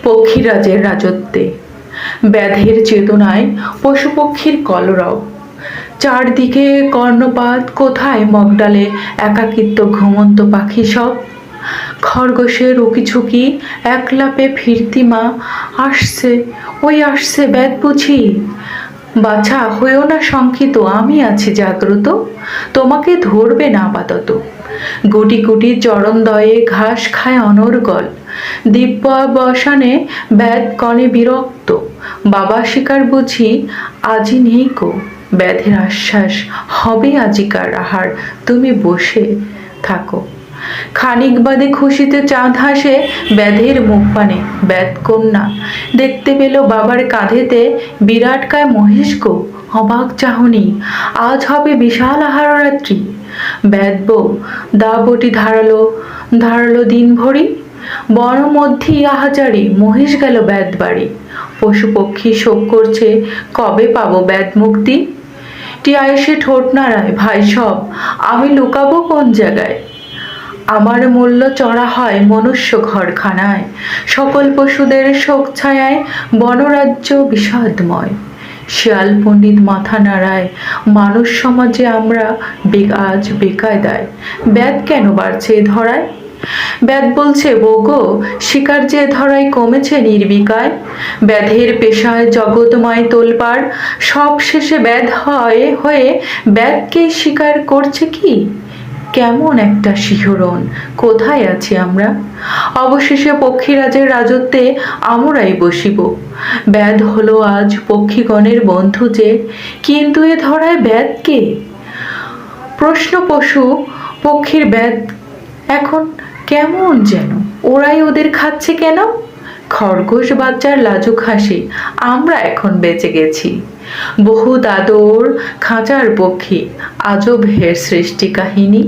পক্ষীরাজের রাজত্বে ব্যাধের চেতনায় পশুপক্ষীর কলরব, চারদিকে কর্ণপাত, কোথায় মগডালে একাকিত্ব ঘুমন্ত পাখি সব। খরগোশের উকিঝুঁকি, একলাপে ফিরতি মা, আসছে ওই আসছে ব্যাধ বুঝি। বাছা হয়েও না শঙ্কিত, আমি আছি জাগ্রত, তোমাকে ধরবে না আপাতত। গুটি গুটি চরণদয়ে ঘাস খায় অনর্গল, দিব্যাবসানে ব্যাধ কণে বিরক্ত। বাবা শিকার বুঝি আজি নেই কো, ব্যাধের আশ্বাস হবে আজিকার আহার, তুমি বসে থাকো। খানিক বাদে খুশিতে চাঁদ হাসে ব্যাধের মুখ পানে, ব্যাধ কন্যা দেখতে পেল বাবার কাঁধেতে বিরাটকায় মহিষ গো। অবাক চাহনি, আজ হবে বিশাল আহাররাত্রি। ব্যাধ বউ দা বটি ধারালো ধারালো দিন ভরি, বন মধ্যেই আহাজারি মহিষ গেল ব্যাধ বাড়ি। পশু পক্ষী শোক করছে, কবে পাবো ব্যাধ মুক্তি। টিয়া এসে ঠোঁট নাড়ায়, ভাই সব আমি লুকাবো কোন জায়গায়। আমার মূল্য চড়া হয় মনুষ্য ঘরখানায়, সকল পশুদের শোক ছায়ায় বনরাজ্য বিষাদময়। শিয়াল পণ্ডিত মাথা নাড়ায়, মানুষ সমাজে আমরা আজ বেকায়দায়, ব্যাধ কেন বাড়ছে এ ধরায়। ব্যাধ বলছে বৌগো, শিকার যে ধরায় কমেছে নির্বিকায়। ব্যাধের পেশায় জগৎময় তোলপাড়, সব শেষে ব্যাধ হয়ে হয়ে ব্যাধকে শিকার করছে কি। কেমন একটা শিহরণ, কোথায় আছি আমরা। অবশেষে পক্ষীরাজের রাজত্বে আমরাই বসিব। ব্যাধ হলো আজ পক্ষীগণের বন্ধু যে, কিন্তু এ ধরায় ব্যাধ কে। প্রশ্ন পশু পক্ষীর ব্যাধ এখন কেমন যেন, ওরাই ওদের খাচ্ছে কেন। খরগোশ বাচ্চার লাজুক হাসি, আমরা এখন বেঁচে গেছি। বহু দাদর খাঁচার পক্ষী, আজব হের সৃষ্টি কাহিনী।